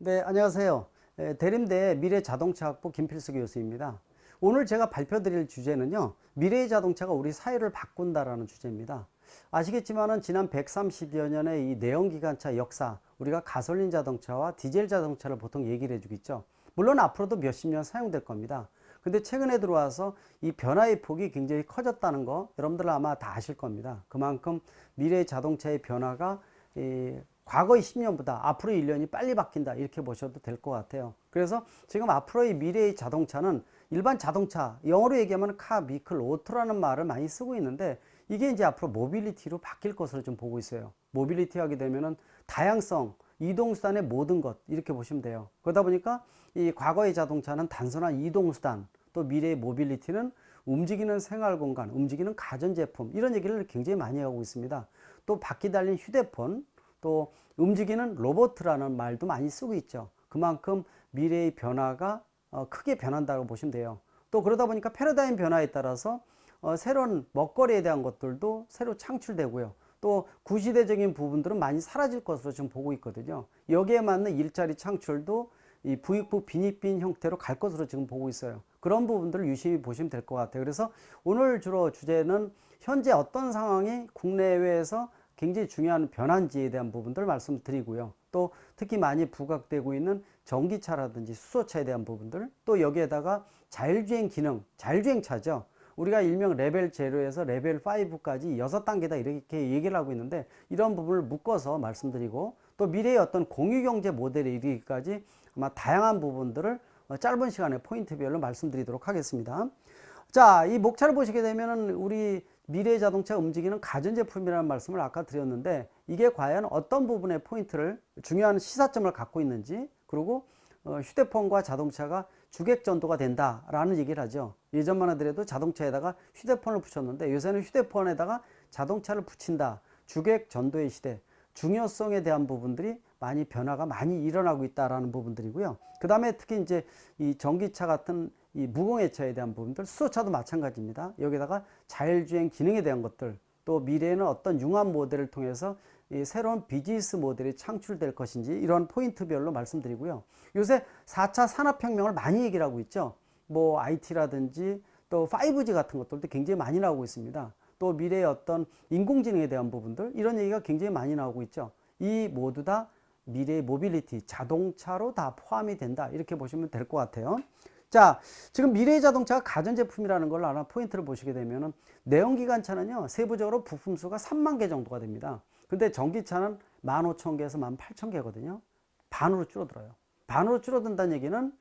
네, 안녕하세요. 대림대 미래자동차학부 김필수 교수입니다. 오늘 제가 발표드릴 주제는요, 미래의 자동차가 우리 사회를 바꾼다라는 주제입니다. 아시겠지만은 지난 130여 년의 이 내연기관차 역사, 우리가 가솔린 자동차와 디젤 자동차를 보통 얘기를 해주겠죠. 물론 앞으로도 몇십 년 사용될 겁니다. 근데 최근에 들어와서 이 변화의 폭이 굉장히 커졌다는 거 여러분들 아마 다 아실 겁니다. 그만큼 미래의 자동차의 변화가 과거의 10년보다 앞으로의 1년이 빨리 바뀐다 이렇게 보셔도 될 것 같아요. 그래서 지금 앞으로의 미래의 자동차는 일반 자동차, 영어로 얘기하면 카, 비클, 오토라는 말을 많이 쓰고 있는데 이게 이제 앞으로 모빌리티로 바뀔 것으로 좀 보고 있어요. 모빌리티 하게 되면은 다양성, 이동수단의 모든 것 이렇게 보시면 돼요. 그러다 보니까 이 과거의 자동차는 단순한 이동수단, 또 미래의 모빌리티는 움직이는 생활공간, 움직이는 가전제품 이런 얘기를 굉장히 많이 하고 있습니다. 또 바퀴 달린 휴대폰, 또 움직이는 로봇이라는 말도 많이 쓰고 있죠. 그만큼 미래의 변화가 크게 변한다고 보시면 돼요. 또 그러다 보니까 패러다임 변화에 따라서 새로운 먹거리에 대한 것들도 새로 창출되고요. 또 구시대적인 부분들은 많이 사라질 것으로 지금 보고 있거든요. 여기에 맞는 일자리 창출도 이 부익부 빈익빈 형태로 갈 것으로 지금 보고 있어요. 그런 부분들을 유심히 보시면 될 것 같아요. 그래서 오늘 주로 주제는 현재 어떤 상황이 국내외에서 굉장히 중요한 변화인지에 대한 부분들 말씀드리고요. 또 특히 많이 부각되고 있는 전기차라든지 수소차에 대한 부분들, 또 여기에다가 자율주행 기능, 자율주행차죠. 우리가 일명 레벨 0에서 레벨 5까지 6단계다 이렇게 얘기를 하고 있는데 이런 부분을 묶어서 말씀드리고 또 미래의 어떤 공유경제 모델에 이르기까지 아마 다양한 부분들을 짧은 시간에 포인트별로 말씀드리도록 하겠습니다. 자, 이 목차를 보시게 되면은 우리 미래의 자동차가 움직이는 가전제품이라는 말씀을 아까 드렸는데 이게 과연 어떤 부분의 포인트를 중요한 시사점을 갖고 있는지 그리고 휴대폰과 자동차가 주객전도가 된다라는 얘기를 하죠. 예전만 하더라도 자동차에다가 휴대폰을 붙였는데 요새는 휴대폰에다가 자동차를 붙인다. 주객전도의 시대. 중요성에 대한 부분들이 많이 변화가 많이 일어나고 있다라는 부분들이고요. 그 다음에 특히 이제 이 전기차 같은 이 무공해차에 대한 부분들, 수소차도 마찬가지입니다. 여기다가 자율주행 기능에 대한 것들, 또 미래에는 어떤 융합 모델을 통해서 이 새로운 비즈니스 모델이 창출될 것인지 이런 포인트별로 말씀드리고요. 요새 4차 산업혁명을 많이 얘기를 하고 있죠. 뭐 IT라든지 또 5G 같은 것들도 굉장히 많이 나오고 있습니다. 또 미래의 어떤 인공지능에 대한 부분들 이런 얘기가 굉장히 많이 나오고 있죠. 이 모두 다 미래의 모빌리티, 자동차로 다 포함이 된다 이렇게 보시면 될 것 같아요. 자, 지금 미래의 자동차가 가전제품이라는 걸 하나 포인트를 보시게 되면은 내연기관차는요 세부적으로 부품수가 3만 개 정도가 됩니다. 근데 전기차는 15,000개에서 18,000개거든요. 반으로 줄어들어요. 반으로 줄어든다는 얘기는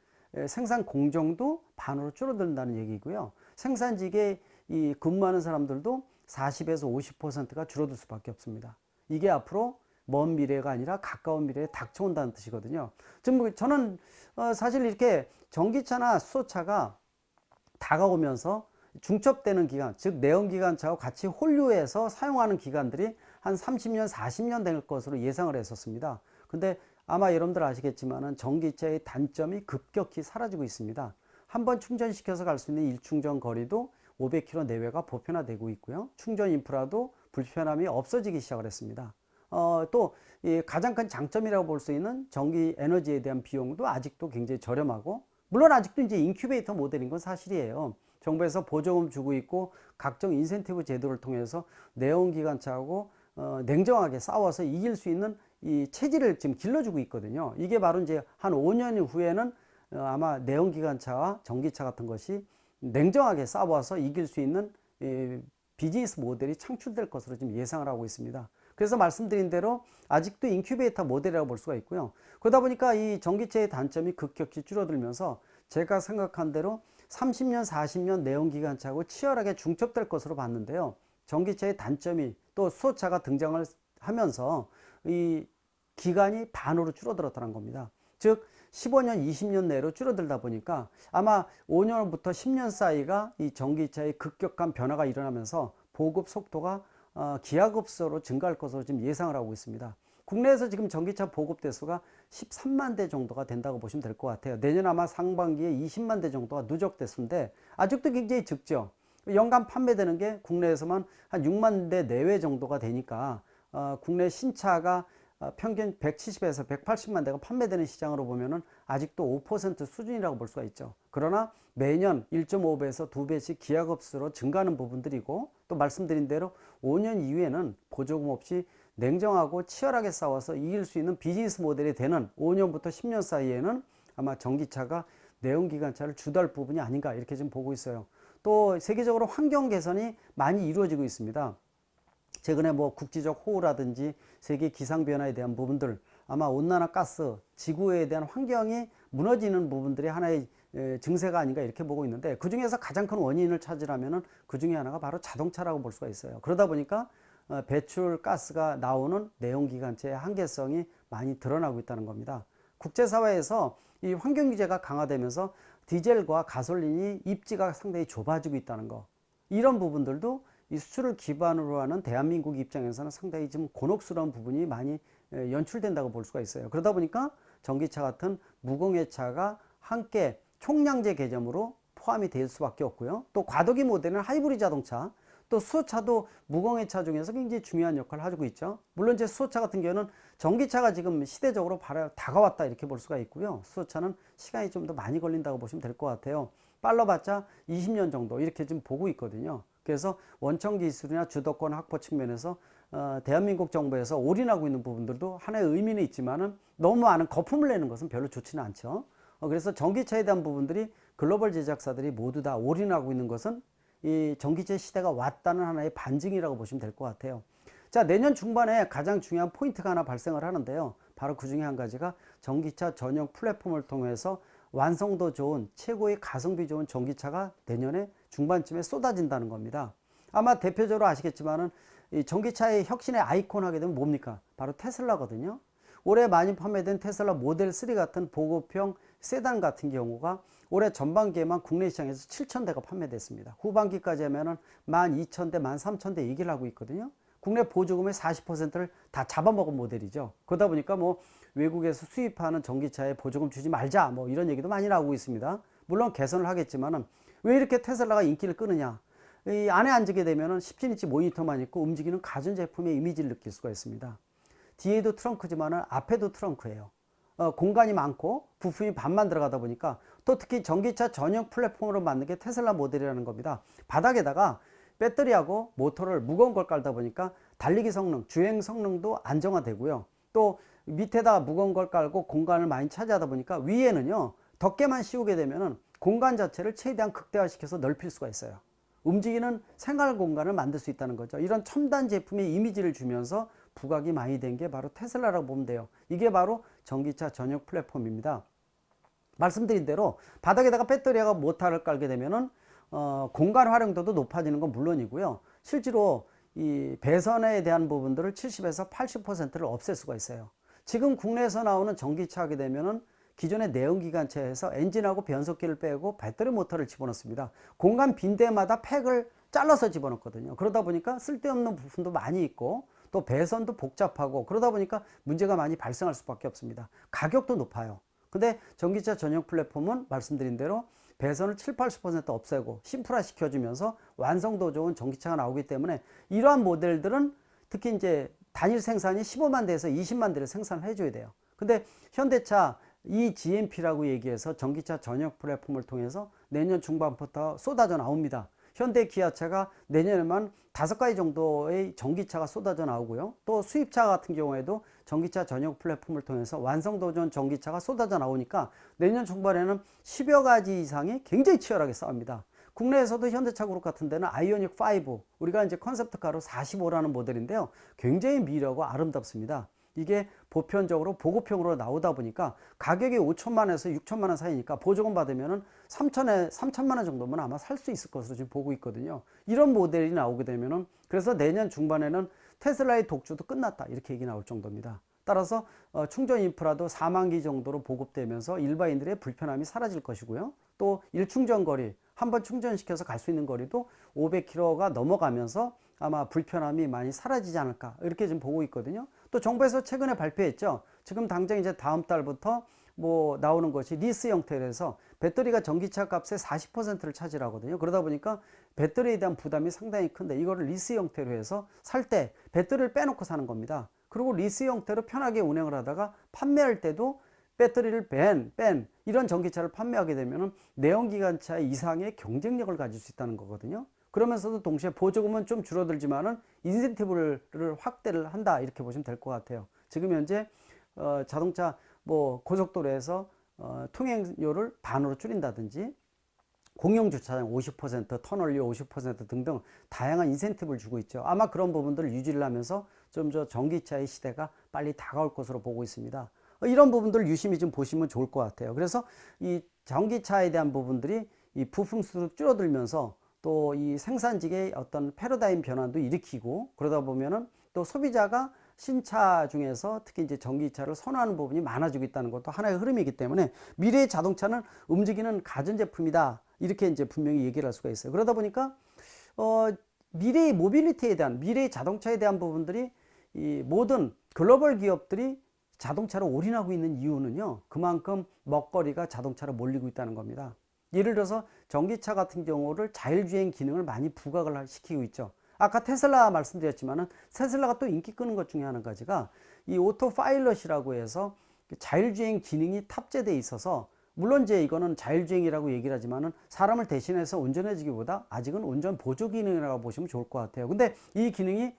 생산 공정도 반으로 줄어든다는 얘기고요. 생산직에 이 근무하는 사람들도 40에서 50%가 줄어들 수밖에 없습니다. 이게 앞으로 먼 미래가 아니라 가까운 미래에 닥쳐온다는 뜻이거든요. 지금 저는 사실 이렇게 전기차나 수소차가 다가오면서 중첩되는 기간, 즉 내연기관차와 같이 혼류해서 사용하는 기간들이 한 30년, 40년 될 것으로 예상을 했었습니다. 근데 아마 여러분들 아시겠지만은 전기차의 단점이 급격히 사라지고 있습니다. 한번 충전시켜서 갈 수 있는 일충전 거리도 500km 내외가 보편화되고 있고요. 충전 인프라도 불편함이 없어지기 시작을 했습니다. 또 가장 큰 장점이라고 볼 수 있는 전기 에너지에 대한 비용도 아직도 굉장히 저렴하고 물론 아직도 이제 인큐베이터 모델인 건 사실이에요. 정부에서 보조금 주고 있고 각종 인센티브 제도를 통해서 내연기관차하고 냉정하게 싸워서 이길 수 있는 이 체질을 지금 길러주고 있거든요. 이게 바로 이제 한 5년 후에는 아마 내연기관차와 전기차 같은 것이 냉정하게 싸워서 이길 수 있는 비즈니스 모델이 창출될 것으로 지금 예상을 하고 있습니다. 그래서 말씀드린 대로 아직도 인큐베이터 모델이라고 볼 수가 있고요. 그러다 보니까 이 전기차의 단점이 급격히 줄어들면서 제가 생각한 대로 30년, 40년 내연기관차하고 치열하게 중첩될 것으로 봤는데요. 전기차의 단점이 또 수소차가 등장을 하면서 이 기간이 반으로 줄어들었다는 겁니다. 즉 15년, 20년 내로 줄어들다 보니까 아마 5년부터 10년 사이가 이 전기차의 급격한 변화가 일어나면서 보급 속도가 기하급수로 증가할 것으로 지금 예상을 하고 있습니다. 국내에서 지금 전기차 보급 대수가 13만 대 정도가 된다고 보시면 될 것 같아요. 내년 아마 상반기에 20만 대 정도가 누적 대수인데 아직도 굉장히 적죠. 연간 판매되는 게 국내에서만 한 6만 대 내외 정도가 되니까 국내 신차가 평균 170에서 180만 대가 판매되는 시장으로 보면은 아직도 5% 수준이라고 볼 수가 있죠. 그러나 매년 1.5배에서 2배씩 기하급수로 증가하는 부분들이고, 또 말씀드린 대로 5년 이후에는 보조금 없이 냉정하고 치열하게 싸워서 이길 수 있는 비즈니스 모델이 되는 5년부터 10년 사이에는 아마 전기차가 내연기관차를 주도할 부분이 아닌가, 이렇게 좀 보고 있어요. 또 세계적으로 환경 개선이 많이 이루어지고 있습니다. 최근에 뭐 국지적 호우라든지 세계 기상 변화에 대한 부분들, 아마 온난화 가스, 지구에 대한 환경이 무너지는 부분들이 하나의 증세가 아닌가, 이렇게 보고 있는데, 그 중에서 가장 큰 원인을 찾으라면은 그 중에 하나가 바로 자동차라고 볼 수가 있어요. 그러다 보니까 배출 가스가 나오는 내연기관차의 한계성이 많이 드러나고 있다는 겁니다. 국제사회에서 이 환경 규제가 강화되면서 디젤과 가솔린이 입지가 상당히 좁아지고 있다는 거, 이런 부분들도 이 수출을 기반으로 하는 대한민국 입장에서는 상당히 좀 곤혹스러운 부분이 많이 연출된다고 볼 수가 있어요. 그러다 보니까 전기차 같은 무공해차가 함께 총량제 개념으로 포함이 될 수밖에 없고요. 또 과도기 모델은 하이브리드 자동차, 또 수소차도 무공해차 중에서 굉장히 중요한 역할을 하고 있죠. 물론 이제 수소차 같은 경우는 전기차가 지금 시대적으로 바로 다가왔다, 이렇게 볼 수가 있고요. 수소차는 시간이 좀 더 많이 걸린다고 보시면 될 것 같아요. 빨라봤자 20년 정도, 이렇게 좀 보고 있거든요. 그래서 원천 기술이나 주도권 확보 측면에서 대한민국 정부에서 올인하고 있는 부분들도 하나의 의미는 있지만은 너무 많은 거품을 내는 것은 별로 좋지는 않죠. 그래서 전기차에 대한 부분들이 글로벌 제작사들이 모두 다 올인하고 있는 것은 이 전기차 시대가 왔다는 하나의 반증이라고 보시면 될 것 같아요. 자, 내년 중반에 가장 중요한 포인트가 하나 발생을 하는데요. 바로 그 중에 한 가지가 전기차 전용 플랫폼을 통해서 완성도 좋은, 최고의 가성비 좋은 전기차가 내년에 중반쯤에 쏟아진다는 겁니다. 아마 대표적으로 아시겠지만은 이 전기차의 혁신의 아이콘 하게 되면 뭡니까? 바로 테슬라거든요. 올해 많이 판매된 테슬라 모델 3 같은 보급형 세단 같은 경우가 올해 전반기에만 국내 시장에서 7,000대가 판매됐습니다. 후반기까지 하면은 12,000대, 13,000대 얘기를 하고 있거든요. 국내 보조금의 40%를 다 잡아먹은 모델이죠. 그러다 보니까 뭐 외국에서 수입하는 전기차에 보조금 주지 말자, 뭐 이런 얘기도 많이 나오고 있습니다. 물론 개선을 하겠지만은 왜 이렇게 테슬라가 인기를 끄느냐? 이 안에 앉게 되면은 17인치 모니터만 있고 움직이는 가전제품의 이미지를 느낄 수가 있습니다. 뒤에도 트렁크지만은 앞에도 트렁크예요. 공간이 많고 부품이 반만 들어가다 보니까, 또 특히 전기차 전용 플랫폼으로 만든 게 테슬라 모델이라는 겁니다. 바닥에다가 배터리하고 모터를 무거운 걸 깔다 보니까 달리기 성능, 주행 성능도 안정화되고요. 또 밑에다가 무거운 걸 깔고 공간을 많이 차지하다 보니까 위에는요, 덮개만 씌우게 되면은 공간 자체를 최대한 극대화시켜서 넓힐 수가 있어요. 움직이는 생활 공간을 만들 수 있다는 거죠. 이런 첨단 제품의 이미지를 주면서 부각이 많이 된 게 바로 테슬라라고 보면 돼요. 이게 바로 전기차 전용 플랫폼입니다. 말씀드린 대로 바닥에다가 배터리와 모터를 깔게 되면은 공간 활용도도 높아지는 건 물론이고요. 실제로 이 배선에 대한 부분들을 70에서 80%를 없앨 수가 있어요. 지금 국내에서 나오는 전기차 하게 되면은 기존의 내연기관차에서 엔진하고 변속기를 빼고 배터리 모터를 집어넣습니다. 공간 빈대마다 팩을 잘라서 집어넣거든요. 그러다 보니까 쓸데없는 부품도 많이 있고, 또 배선도 복잡하고, 그러다 보니까 문제가 많이 발생할 수밖에 없습니다. 가격도 높아요. 근데 전기차 전용 플랫폼은 말씀드린 대로 배선을 7, 80% 없애고 심플화 시켜주면서 완성도 좋은 전기차가 나오기 때문에, 이러한 모델들은 특히 이제 단일 생산이 15만 대에서 20만 대를 생산을 해줘야 돼요. 근데 현대차 eGMP라고 얘기해서 전기차 전용 플랫폼을 통해서 내년 중반부터 쏟아져 나옵니다. 현대 기아차가 내년에만 5가지 정도의 전기차가 쏟아져 나오고요. 또 수입차 같은 경우에도 전기차 전용 플랫폼을 통해서 완성도 좋은 전기차가 쏟아져 나오니까 내년 중반에는 10여 가지 이상이 굉장히 치열하게 싸웁니다. 국내에서도 현대차 그룹 같은 데는 아이오닉 5, 우리가 이제 컨셉트카로 45라는 모델인데요. 굉장히 미려하고 아름답습니다. 이게 보편적으로 보급형으로 나오다 보니까 가격이 5천만원에서 6천만원 사이니까 보조금 받으면은 3천만원 정도면 아마 살 수 있을 것으로 지금 보고 있거든요. 이런 모델이 나오게 되면은, 그래서 내년 중반에는 테슬라의 독주도 끝났다, 이렇게 얘기 나올 정도입니다. 따라서 충전 인프라도 4만 기 정도로 보급되면서 일반인들의 불편함이 사라질 것이고요. 또 일충전 거리, 한번 충전시켜서 갈 수 있는 거리도 500km가 넘어가면서 아마 불편함이 많이 사라지지 않을까, 이렇게 좀 보고 있거든요. 또 정부에서 최근에 발표했죠. 지금 당장 이제 다음 달부터 뭐 나오는 것이 리스 형태로 해서 배터리가 전기차 값의 40%를 차지하거든요. 그러다 보니까 배터리에 대한 부담이 상당히 큰데, 이거를 리스 형태로 해서 살 때 배터리를 빼놓고 사는 겁니다. 그리고 리스 형태로 편하게 운행을 하다가 판매할 때도 배터리를 뺀 이런 전기차를 판매하게 되면 내연기관차 이상의 경쟁력을 가질 수 있다는 거거든요. 그러면서도 동시에 보조금은 좀 줄어들지만은 인센티브를 확대를 한다 이렇게 보시면 될 것 같아요. 지금 현재 자동차 뭐 고속도로에서 통행료를 반으로 줄인다든지 공영주차장 50%, 터널료 50% 등등 다양한 인센티브를 주고 있죠. 아마 그런 부분들을 유지를 하면서 좀 더 전기차의 시대가 빨리 다가올 것으로 보고 있습니다. 이런 부분들을 유심히 좀 보시면 좋을 것 같아요. 그래서 이 전기차에 대한 부분들이 이 부품 수도 줄어들면서 또 이 생산직의 어떤 패러다임 변환도 일으키고, 그러다 보면은 또 소비자가 신차 중에서 특히 이제 전기차를 선호하는 부분이 많아지고 있다는 것도 하나의 흐름이기 때문에 미래의 자동차는 움직이는 가전제품이다, 이렇게 이제 분명히 얘기를 할 수가 있어요. 그러다 보니까 미래의 모빌리티에 대한, 미래의 자동차에 대한 부분들이 이 모든 글로벌 기업들이 자동차로 올인하고 있는 이유는요, 그만큼 먹거리가 자동차로 몰리고 있다는 겁니다. 예를 들어서 전기차 같은 경우를 자율주행 기능을 많이 부각을 시키고 있죠. 아까 테슬라 말씀드렸지만은 테슬라가 또 인기 끄는 것 중에 한 가지가 이 오토 파일럿이라고 해서 자율주행 기능이 탑재되어 있어서, 물론 이제 이거는 자율주행이라고 얘기를 하지만은 사람을 대신해서 운전해주기보다 아직은 운전 보조 기능이라고 보시면 좋을 것 같아요. 근데 이 기능이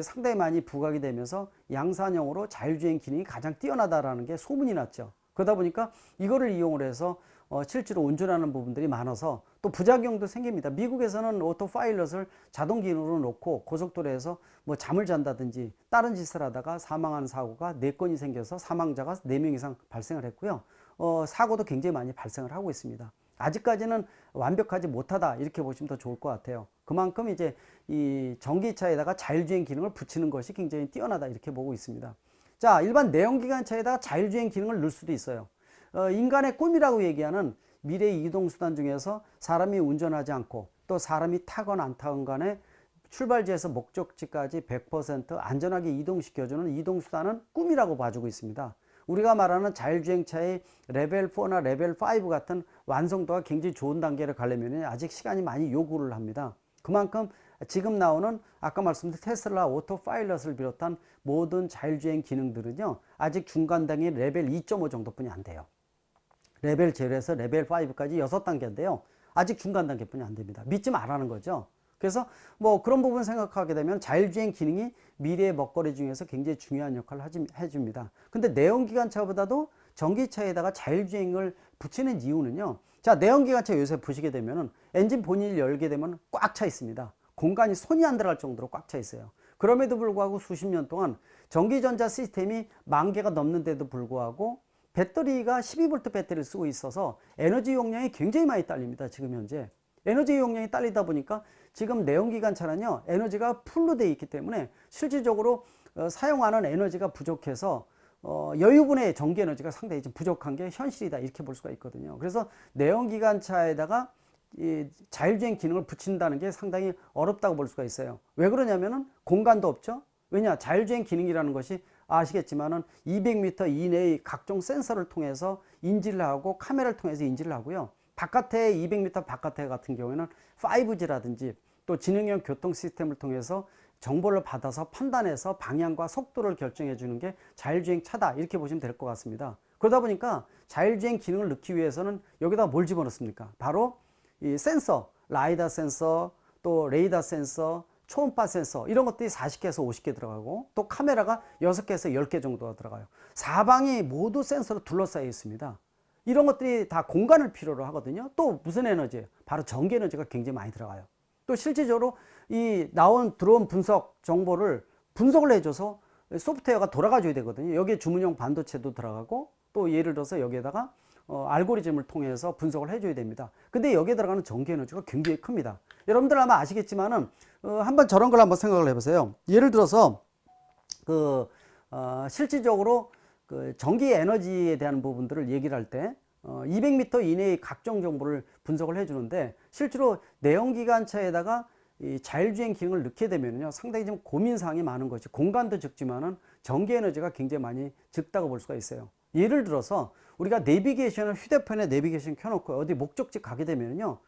상당히 많이 부각이 되면서 양산형으로 자율주행 기능이 가장 뛰어나다라는 게 소문이 났죠. 그러다 보니까 이거를 이용을 해서 실제로 운전하는 부분들이 많아서 또 부작용도 생깁니다. 미국에서는 오토 파일럿을 자동 기능으로 놓고 고속도로에서 뭐 잠을 잔다든지 다른 짓을 하다가 사망하는 사고가 4건이 생겨서 사망자가 4명 이상 발생을 했고요. 사고도 굉장히 많이 발생을 하고 있습니다. 아직까지는 완벽하지 못하다, 이렇게 보시면 더 좋을 것 같아요. 그만큼 이제 이 전기차에다가 자율주행 기능을 붙이는 것이 굉장히 뛰어나다, 이렇게 보고 있습니다. 자, 일반 내연기관차에다가 자율주행 기능을 넣을 수도 있어요. 인간의 꿈이라고 얘기하는 미래의 이동수단 중에서 사람이 운전하지 않고 또 사람이 타건 안 타건 간에 출발지에서 목적지까지 100% 안전하게 이동시켜주는 이동수단은 꿈이라고 봐주고 있습니다. 우리가 말하는 자율주행차의 레벨 4나 레벨 5 같은 완성도가 굉장히 좋은 단계를 가려면 아직 시간이 많이 요구를 합니다. 그만큼 지금 나오는 아까 말씀드린 테슬라 오토 파일럿을 비롯한 모든 자율주행 기능들은요, 아직 중간 단계 레벨 2.5 정도뿐이 안 돼요. 레벨 0에서 레벨 5까지 6단계인데요. 아직 중간 단계뿐이 안 됩니다. 믿지 말라는 거죠. 그래서 뭐 그런 부분 생각하게 되면 자율주행 기능이 미래의 먹거리 중에서 굉장히 중요한 역할을 해줍니다. 근데 내연기관차보다도 전기차에다가 자율주행을 붙이는 이유는요, 자, 내연기관차 요새 보시게 되면은 엔진 본인을 열게 되면 꽉 차 있습니다. 공간이 손이 안 들어갈 정도로 꽉 차 있어요. 그럼에도 불구하고 수십 년 동안 전기전자 시스템이 10,000개가 넘는데도 불구하고 배터리가 12V 배터리를 쓰고 있어서 에너지 용량이 굉장히 많이 딸립니다. 지금 현재 에너지 용량이 딸리다 보니까 지금 내연기관차는요, 에너지가 풀로 되어 있기 때문에 실질적으로 사용하는 에너지가 부족해서 여유분의 전기 에너지가 상당히 좀 부족한 게 현실이다, 이렇게 볼 수가 있거든요. 그래서 내연기관차에다가 이 자율주행 기능을 붙인다는 게 상당히 어렵다고 볼 수가 있어요. 왜 그러냐면은 공간도 없죠. 왜냐, 자율주행 기능이라는 것이 아시겠지만은 200m 이내의 각종 센서를 통해서 인지를 하고 카메라를 통해서 인지를 하고요. 바깥에 200m 바깥에 같은 경우에는 5G라든지 또 지능형 교통 시스템을 통해서 정보를 받아서 판단해서 방향과 속도를 결정해 주는 게 자율주행 차다, 이렇게 보시면 될 것 같습니다. 그러다 보니까 자율주행 기능을 넣기 위해서는 여기다 뭘 집어넣습니까? 바로 이 센서, 라이다 센서, 또 레이더 센서, 초음파 센서, 이런 것들이 40개에서 50개 들어가고 또 카메라가 6개에서 10개 정도가 들어가요. 사방이 모두 센서로 둘러싸여 있습니다. 이런 것들이 다 공간을 필요로 하거든요. 또 무슨 에너지예요? 바로 전기 에너지가 굉장히 많이 들어가요. 또 실질적으로 이 들어온 분석 정보를 분석을 해줘서 소프트웨어가 돌아가줘야 되거든요. 여기에 주문용 반도체도 들어가고 또 예를 들어서 여기에다가 알고리즘을 통해서 분석을 해줘야 됩니다. 근데 여기에 들어가는 전기 에너지가 굉장히 큽니다. 여러분들 아마 아시겠지만은 한번 저런 걸 한번 생각을 해보세요. 예를 들어서 실질적으로 전기 에너지에 대한 부분들을 얘기를 할 때 200m 이내의 각종 정보를 분석을 해주는데, 실제로 내연기관차에다가 이 자율주행 기능을 넣게 되면요, 상당히 좀 고민사항이 많은 것이, 공간도 적지만은 전기 에너지가 굉장히 많이 적다고 볼 수가 있어요. 예를 들어서 우리가 내비게이션을, 휴대폰에 내비게이션 켜놓고 어디 목적지 가게 되면요,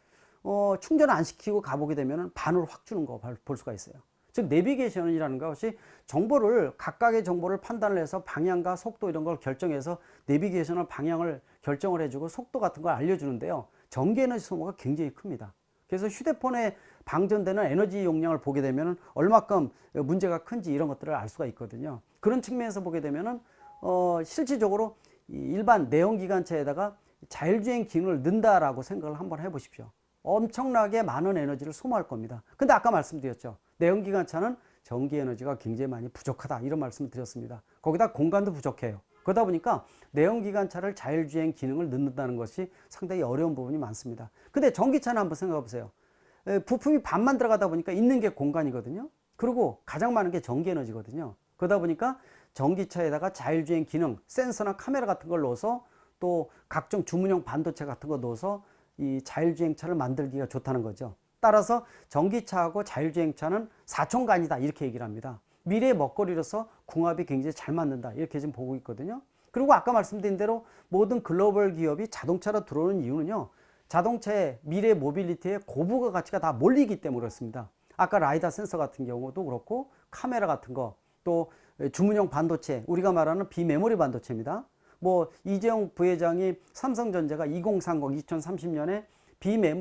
충전 안 시키고 가보게 되면 반으로 확 주는 거 볼 수가 있어요. 즉 내비게이션이라는 것이 정보를 각각의 정보를 판단을 해서 방향과 속도 이런 걸 결정해서 내비게이션을 방향을 결정을 해주고 속도 같은 걸 알려주는데요. 전기 에너지 소모가 굉장히 큽니다. 그래서 휴대폰에 방전되는 에너지 용량을 보게 되면 얼마큼 문제가 큰지 이런 것들을 알 수가 있거든요. 그런 측면에서 보게 되면은 실질적으로 일반 내연기관차에다가 자율주행 기능을 넣는다라고 생각을 한번 해보십시오. 엄청나게 많은 에너지를 소모할 겁니다. 근데 아까 말씀드렸죠. 내연기관차는 전기 에너지가 굉장히 많이 부족하다 이런 말씀을 드렸습니다. 거기다 공간도 부족해요. 그러다 보니까 내연기관차를 자율주행 기능을 넣는다는 것이 상당히 어려운 부분이 많습니다. 근데 전기차는 한번 생각해 보세요. 부품이 반만 들어가다 보니까 있는 게 공간이거든요. 그리고 가장 많은 게 전기 에너지거든요. 그러다 보니까 전기차에다가 자율주행 기능, 센서나 카메라 같은 걸 넣어서 또 각종 주문형 반도체 같은 거 넣어서 이 자율주행차를 만들기가 좋다는 거죠. 따라서 전기차하고 자율주행차는 사촌간이다 이렇게 얘기를 합니다. 미래의 먹거리로서 궁합이 굉장히 잘 맞는다 이렇게 지금 보고 있거든요. 그리고 아까 말씀드린 대로 모든 글로벌 기업이 자동차로 들어오는 이유는요. 자동차의 미래 모빌리티의 고부가 가치가 다 몰리기 때문에 그렇습니다. 아까 라이다 센서 같은 경우도 그렇고 카메라 같은 거 또 주문형 반도체 우리가 말하는 비메모리 반도체입니다. 뭐 이재용 부회장이 삼성전자가 2030, 2030년에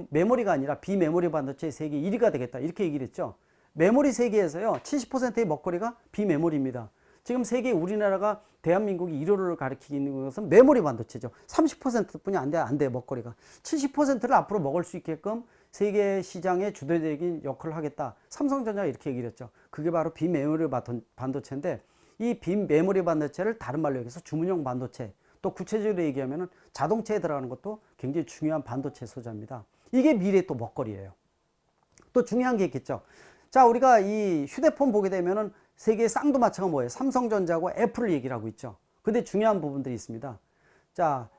메모리가 아니라 비메모리 반도체 세계 1위가 되겠다 이렇게 얘기를 했죠. 메모리 세계에서요 70%의 먹거리가 비메모리입니다. 지금 세계 우리나라가 대한민국이 1위를 가리키고 있는 것은 메모리 반도체죠. 30%뿐이 안 돼 먹거리가. 70%를 앞으로 먹을 수 있게끔 세계 시장의 주도적인 역할을 하겠다. 삼성전자가 이렇게 얘기를 했죠. 그게 바로 비메모리 반도체인데 이 비메모리 반도체를 다른 말로 얘기해서 주문형 반도체 또 구체적으로 얘기하면 자동차에 들어가는 것도 굉장히 중요한 반도체 소재입니다. 이게 미래의 또 먹거리예요. 또 중요한 게 있겠죠. 자, 우리가 이 휴대폰 보게 되면은 세계의 쌍두마차가 뭐예요? 삼성전자하고 애플을 얘기를 하고 있죠. 근데 중요한 부분들이 있습니다. 자,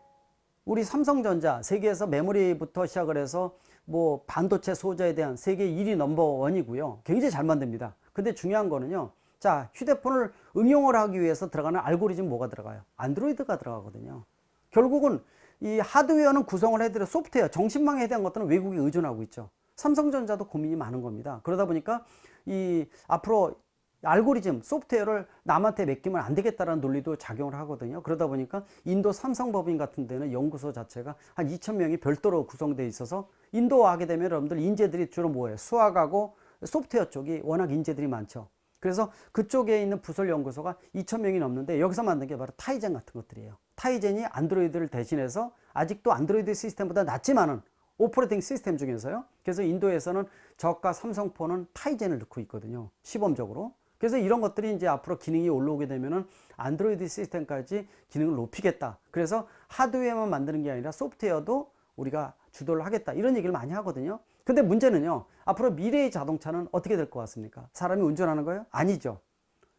우리 삼성전자 세계에서 메모리부터 시작을 해서 뭐 반도체 소재에 대한 세계 1위 넘버원이고요. 굉장히 잘 만듭니다. 근데 중요한 거는요. 자, 휴대폰을 응용을 하기 위해서 들어가는 알고리즘 뭐가 들어가요? 안드로이드가 들어가거든요. 결국은 이 하드웨어는 구성을 해드려 소프트웨어, 정신망에 대한 것들은 외국에 의존하고 있죠. 삼성전자도 고민이 많은 겁니다. 그러다 보니까 이 앞으로 알고리즘, 소프트웨어를 남한테 맡기면 안 되겠다라는 논리도 작용을 하거든요. 그러다 보니까 인도 삼성법인 같은 데는 연구소 자체가 한 2,000명이 별도로 구성되어 있어서 인도 하게 되면 여러분들 인재들이 주로 뭐예요? 수학하고 소프트웨어 쪽이 워낙 인재들이 많죠. 그래서 그쪽에 있는 부설 연구소가 2,000명이 넘는데 여기서 만든 게 바로 타이젠 같은 것들이에요. 타이젠이 안드로이드를 대신해서 아직도 안드로이드 시스템보다 낫지만은 오퍼레이팅 시스템 중에서요. 그래서 인도에서는 저가 삼성폰은 타이젠을 넣고 있거든요. 시범적으로. 그래서 이런 것들이 이제 앞으로 기능이 올라오게 되면은 안드로이드 시스템까지 기능을 높이겠다. 그래서 하드웨어만 만드는 게 아니라 소프트웨어도 우리가 주도를 하겠다. 이런 얘기를 많이 하거든요. 근데 문제는요. 앞으로 미래의 자동차는 어떻게 될 것 같습니까? 사람이 운전하는 거예요? 아니죠.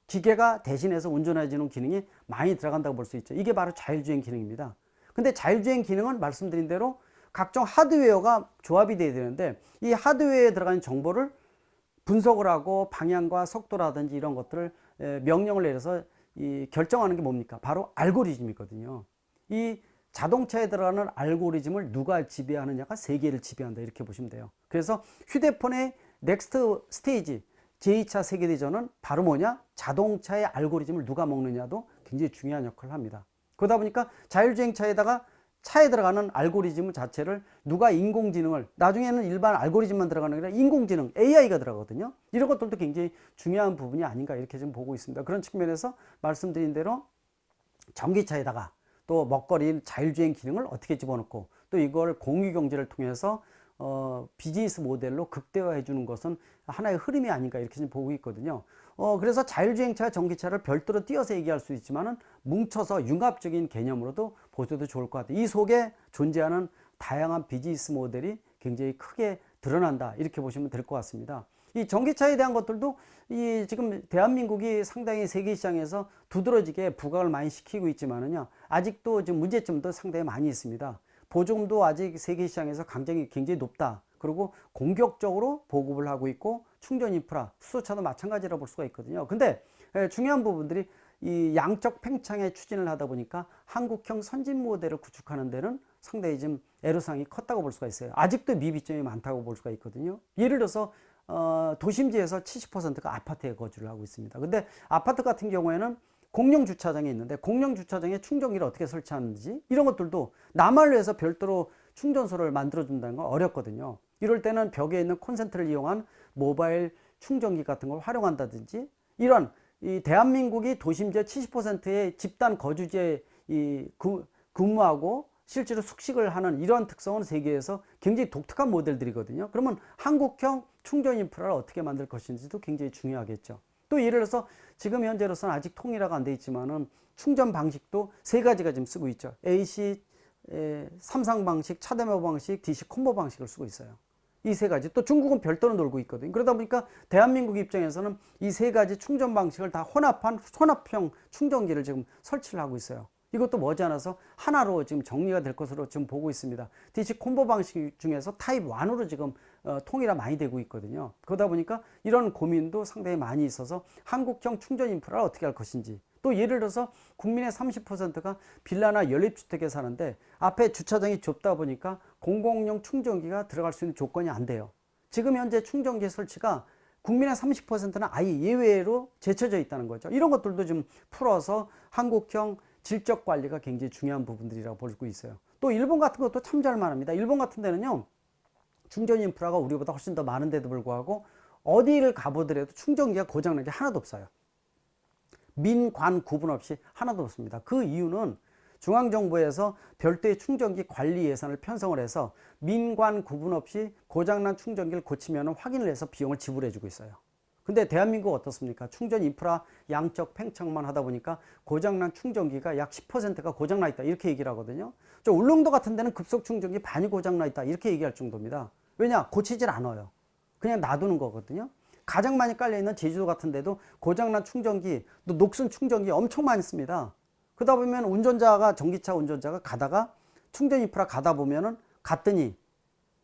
기계가 대신해서 운전해주는 기능이 많이 들어간다고 볼 수 있죠. 이게 바로 자율주행 기능입니다. 근데 자율주행 기능은 말씀드린 대로 각종 하드웨어가 조합이 돼야 되는데 이 하드웨어에 들어가는 정보를 분석을 하고 방향과 속도라든지 이런 것들을 명령을 내려서 결정하는 게 뭡니까? 바로 알고리즘이거든요. 이 자동차에 들어가는 알고리즘을 누가 지배하느냐가 세계를 지배한다 이렇게 보시면 돼요. 그래서 휴대폰의 넥스트 스테이지 제2차 세계대전은 바로 뭐냐? 자동차의 알고리즘을 누가 먹느냐도 굉장히 중요한 역할을 합니다. 그러다 보니까 자율주행차에다가 차에 들어가는 알고리즘 자체를 누가 인공지능을 나중에는 일반 알고리즘만 들어가는 게 아니라 인공지능 AI가 들어가거든요. 이런 것들도 굉장히 중요한 부분이 아닌가 이렇게 지금 보고 있습니다. 그런 측면에서 말씀드린 대로 전기차에다가 또 먹거리인 자율주행 기능을 어떻게 집어넣고 또 이걸 공유경제를 통해서 비즈니스 모델로 극대화해 주는 것은 하나의 흐름이 아닌가 이렇게 지금 보고 있거든요. 그래서 자율주행차, 전기차를 별도로 띄어서 얘기할 수 있지만은 뭉쳐서 융합적인 개념으로도 보셔도 좋을 것 같아요. 이 속에 존재하는 다양한 비즈니스 모델이 굉장히 크게 드러난다 이렇게 보시면 될 것 같습니다. 이 전기차에 대한 것들도 이 지금 대한민국이 상당히 세계 시장에서 두드러지게 부각을 많이 시키고 있지만은요 아직도 지금 문제점도 상당히 많이 있습니다. 보조금도 아직 세계 시장에서 강점이 굉장히 높다. 그리고 공격적으로 보급을 하고 있고 충전 인프라, 수소차도 마찬가지라 볼 수가 있거든요. 근데 중요한 부분들이 이 양적 팽창에 추진을 하다 보니까 한국형 선진 모델을 구축하는 데는 상당히 좀 애로사항이 컸다고 볼 수가 있어요. 아직도 미비점이 많다고 볼 수가 있거든요. 예를 들어서 도심지에서 70%가 아파트에 거주를 하고 있습니다. 근데 아파트 같은 경우에는 공영 주차장이 있는데 공영 주차장에 충전기를 어떻게 설치하는지 이런 것들도 나만을 위해서 별도로 충전소를 만들어 준다는 건 어렵거든요. 이럴 때는 벽에 있는 콘센트를 이용한 모바일 충전기 같은 걸 활용한다든지 이런 이 대한민국이 도심지의 70%의 집단 거주지에 근무하고 실제로 숙식을 하는 이러한 특성은 세계에서 굉장히 독특한 모델들이거든요. 그러면 한국형 충전 인프라를 어떻게 만들 것인지도 굉장히 중요하겠죠. 또 예를 들어서 지금 현재로서는 아직 통일화가 안 돼 있지만은 충전 방식도 세 가지가 지금 쓰고 있죠. AC 삼상 방식, 차대모 방식, DC 콤보 방식을 쓰고 있어요. 이 세 가지. 또 중국은 별도로 놀고 있거든요. 그러다 보니까 대한민국 입장에서는 이 세 가지 충전 방식을 다 혼합한 혼합형 충전기를 지금 설치를 하고 있어요. 이것도 머지않아서 하나로 지금 정리가 될 것으로 지금 보고 있습니다. DC 콤보 방식 중에서 타입 1으로 지금 통일화 많이 되고 있거든요. 그러다 보니까 이런 고민도 상당히 많이 있어서 한국형 충전 인프라를 어떻게 할 것인지, 또 예를 들어서 국민의 30%가 빌라나 연립주택에 사는데 앞에 주차장이 좁다 보니까 공공용 충전기가 들어갈 수 있는 조건이 안 돼요. 지금 현재 충전기 설치가 국민의 30%는 아예 예외로 제쳐져 있다는 거죠. 이런 것들도 좀 풀어서 한국형 질적 관리가 굉장히 중요한 부분들이라고 볼 수 있어요. 또 일본 같은 것도 참 잘 말합니다. 일본 같은 데는요, 충전 인프라가 우리보다 훨씬 더 많은데도 불구하고 어디를 가보더라도 충전기가 고장난 게 하나도 없어요. 민관 구분 없이 하나도 없습니다. 그 이유는 중앙정부에서 별도의 충전기 관리 예산을 편성을 해서 민관 구분 없이 고장난 충전기를 고치면 확인을 해서 비용을 지불해 주고 있어요. 근데 대한민국 어떻습니까? 충전 인프라 양적 팽창만 하다 보니까 고장난 충전기가 약 10%가 고장나 있다 이렇게 얘기를 하거든요. 저 울릉도 같은 데는 급속 충전기 반이 고장나 있다 이렇게 얘기할 정도입니다. 왜냐? 고치질 않아요. 그냥 놔두는 거거든요. 가장 많이 깔려있는 제주도 같은 데도 고장난 충전기, 또 녹슨 충전기 엄청 많이 씁니다. 그러다 보면 운전자가, 전기차 운전자가 가다가 충전 인프라 가다 보면은 갔더니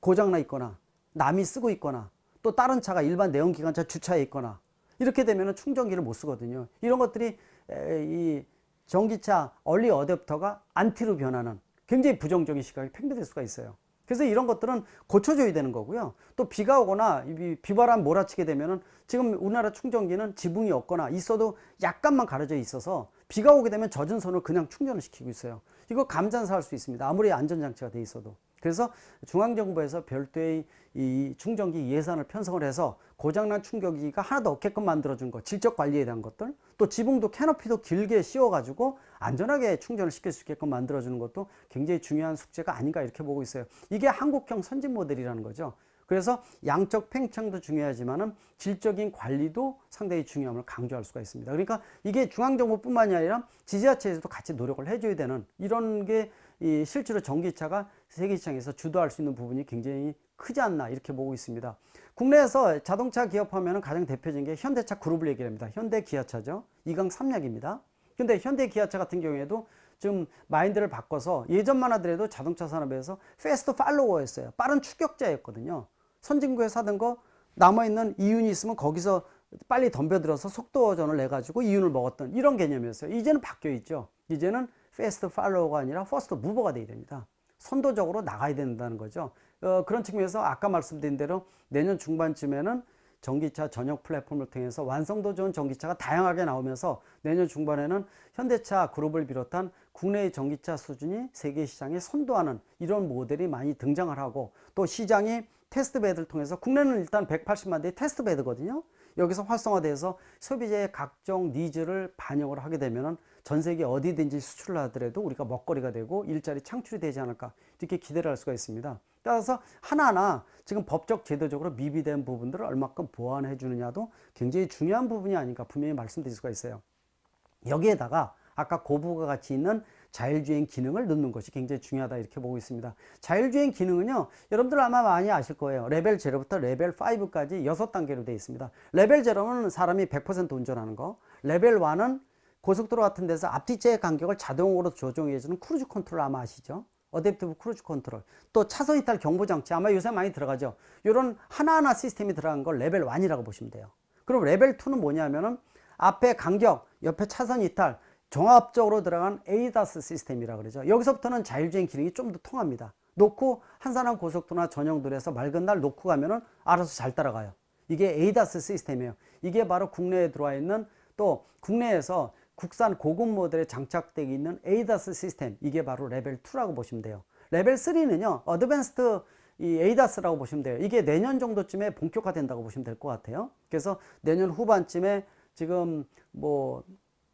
고장나 있거나 남이 쓰고 있거나 또 다른 차가 일반 내연기관차 주차해 있거나 이렇게 되면 충전기를 못 쓰거든요. 이런 것들이 이 전기차 얼리 어댑터가 안티로 변하는 굉장히 부정적인 시각이 팽배될 수가 있어요. 그래서 이런 것들은 고쳐줘야 되는 거고요. 또 비가 오거나 비바람 몰아치게 되면은 지금 우리나라 충전기는 지붕이 없거나 있어도 약간만 가려져 있어서 비가 오게 되면 젖은 손을 그냥 충전을 시키고 있어요. 이거 감전사할 수 있습니다. 아무리 안전장치가 돼 있어도. 그래서 중앙정부에서 별도의 이 충전기 예산을 편성을 해서 고장난 충전기가 하나도 없게끔 만들어준 것, 질적 관리에 대한 것들, 또 지붕도 캐노피도 길게 씌워가지고 안전하게 충전을 시킬 수 있게끔 만들어주는 것도 굉장히 중요한 숙제가 아닌가 이렇게 보고 있어요. 이게 한국형 선진 모델이라는 거죠. 그래서 양적 팽창도 중요하지만은 질적인 관리도 상당히 중요함을 강조할 수가 있습니다. 그러니까 이게 중앙정부뿐만이 아니라 지자체에서도 같이 노력을 해줘야 되는 이런 게 실제로 전기차가 세계시장에서 주도할 수 있는 부분이 굉장히 크지 않나 이렇게 보고 있습니다. 국내에서 자동차 기업하면 가장 대표적인 게 현대차 그룹을 얘기를 합니다. 현대 기아차죠. 2강 3약입니다. 근데 현대 기아차 같은 경우에도 좀 마인드를 바꿔서 예전만 하더라도 자동차 산업에서 패스트 팔로워였어요. 빠른 추격자였거든요. 선진국에서 하던 거 남아있는 이윤이 있으면 거기서 빨리 덤벼들어서 속도전을 내가지고 이윤을 먹었던 이런 개념이었어요. 이제는 바뀌어 있죠. 이제는 패스트 팔로워가 아니라 퍼스트 무버가 돼야 됩니다. 선도적으로 나가야 된다는 거죠. 그런 측면에서 아까 말씀드린 대로 내년 중반쯤에는 전기차 전용 플랫폼을 통해서 완성도 좋은 전기차가 다양하게 나오면서 내년 중반에는 현대차 그룹을 비롯한 국내의 전기차 수준이 세계 시장에 선도하는 이런 모델이 많이 등장을 하고 또 시장이 테스트베드를 통해서 국내는 일단 180만 대의 테스트베드거든요. 여기서 활성화돼서 소비자의 각종 니즈를 반영을 하게 되면은 전 세계 어디든지 수출을 하더라도 우리가 먹거리가 되고 일자리 창출이 되지 않을까 이렇게 기대를 할 수가 있습니다. 따라서 하나하나 지금 법적 제도적으로 미비된 부분들을 얼마큼 보완해 주느냐도 굉장히 중요한 부분이 아닌가 분명히 말씀드릴 수가 있어요. 여기에다가 아까 고부가 같이 있는 자율주행 기능을 넣는 것이 굉장히 중요하다 이렇게 보고 있습니다. 자율주행 기능은요, 여러분들 아마 많이 아실 거예요. 레벨 0부터 레벨 5까지 6단계로 되어 있습니다. 레벨 0는 사람이 100% 운전하는 거, 레벨 1은 고속도로 같은 데서 앞뒤째의 간격을 자동으로 조정해주는 크루즈 컨트롤 아마 아시죠? 어댑티브 크루즈 컨트롤, 또 차선 이탈 경보 장치 아마 요새 많이 들어가죠. 이런 하나하나 시스템이 들어간 걸 레벨 1이라고 보시면 돼요. 그럼 레벨 2는 뭐냐면은 앞에 간격, 옆에 차선 이탈 종합적으로 들어간 에이다스 시스템이라고 그러죠. 여기서부터는 자율주행 기능이 좀 더 통합니다. 놓고 한산한 고속도로나 전용도로에서 맑은 날 놓고 가면은 알아서 잘 따라가요. 이게 에이다스 시스템이에요. 이게 바로 국내에 들어와 있는, 또 국내에서 국산 고급 모델에 장착되어 있는 에이다스 시스템, 이게 바로 레벨 2라고 보시면 돼요. 레벨 3는요 어드밴스드 이 에이다스라고 보시면 돼요. 이게 내년 정도쯤에 본격화된다고 보시면 될 것 같아요. 그래서 내년 후반쯤에 지금 뭐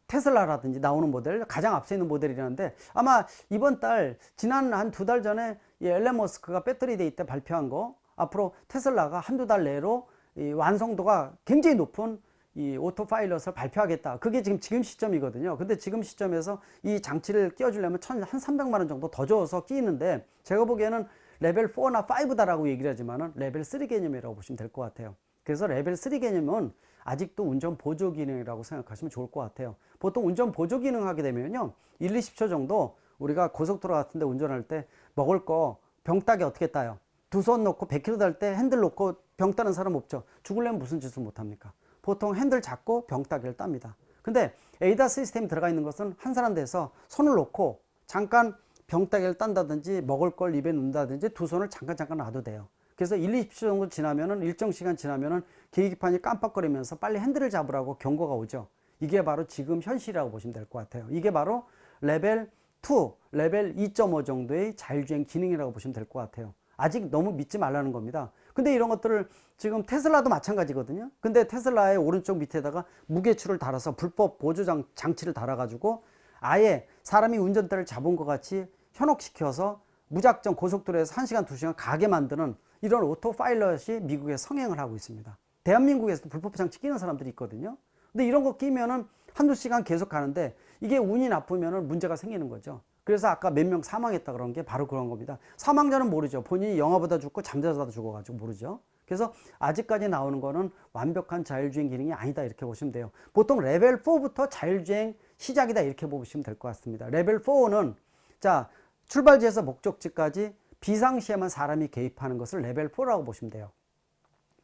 테슬라라든지 나오는 모델, 가장 앞서 있는 모델이라는데, 아마 이번 달, 지난 한 2달 전에 이 앨런 머스크가 배터리 데이 때 발표한 거, 앞으로 테슬라가 한두 달 내로 이 완성도가 굉장히 높은 이 오토 파일럿을 발표하겠다. 그게 지금 시점이거든요. 근데 지금 시점에서 이 장치를 끼워주려면 한 300만 원 정도 더 줘서 끼는데, 제가 보기에는 레벨 4나 5다라고 얘기를 하지만은 레벨 3 개념이라고 보시면 될 것 같아요. 그래서 레벨 3 개념은 아직도 운전 보조 기능이라고 생각하시면 좋을 것 같아요. 보통 운전 보조 기능 하게 되면요 1, 20초 정도 우리가 고속도로 같은 데 운전할 때 먹을 거 병 따기 어떻게 따요? 두 손 놓고 100km 달 때 핸들 놓고 병 따는 사람 없죠. 죽으려면 무슨 짓을 못합니까? 보통 핸들 잡고 병 따기를 땁니다. 근데 에이다스 시스템이 들어가 있는 것은 한 사람 돼서 손을 놓고 잠깐 병 따기를 딴다든지 먹을 걸 입에 넣는다든지 두 손을 잠깐 놔도 돼요. 그래서 1, 20초 정도 지나면은, 일정 시간 지나면은 계기판이 깜빡거리면서 빨리 핸들을 잡으라고 경고가 오죠. 이게 바로 지금 현실이라고 보시면 될 것 같아요. 이게 바로 레벨 2, 레벨 2.5 정도의 자율주행 기능이라고 보시면 될 것 같아요. 아직 너무 믿지 말라는 겁니다. 근데 이런 것들을 지금 테슬라도 마찬가지거든요. 근데 테슬라의 오른쪽 밑에다가 무게추를 달아서 불법 보조 장치를 달아가지고 아예 사람이 운전대를 잡은 것 같이 현혹시켜서 무작정 고속도로에서 1시간, 2시간 가게 만드는 이런 오토 파일럿이 미국에 성행을 하고 있습니다. 대한민국에서도 불법 장치 끼는 사람들이 있거든요. 근데 이런 거 끼면은 한두 시간 계속 가는데 이게 운이 나쁘면은 문제가 생기는 거죠. 그래서 아까 몇 명 사망했다 그런 게 바로 그런 겁니다. 사망자는 모르죠. 본인이 영화보다 죽고 잠자다 죽어가지고 모르죠. 그래서 아직까지 나오는 거는 완벽한 자율주행 기능이 아니다 이렇게 보시면 돼요. 보통 레벨 4부터 자율주행 시작이다 이렇게 보시면 될 것 같습니다. 레벨 4는 자 출발지에서 목적지까지 비상시에만 사람이 개입하는 것을 레벨 4라고 보시면 돼요.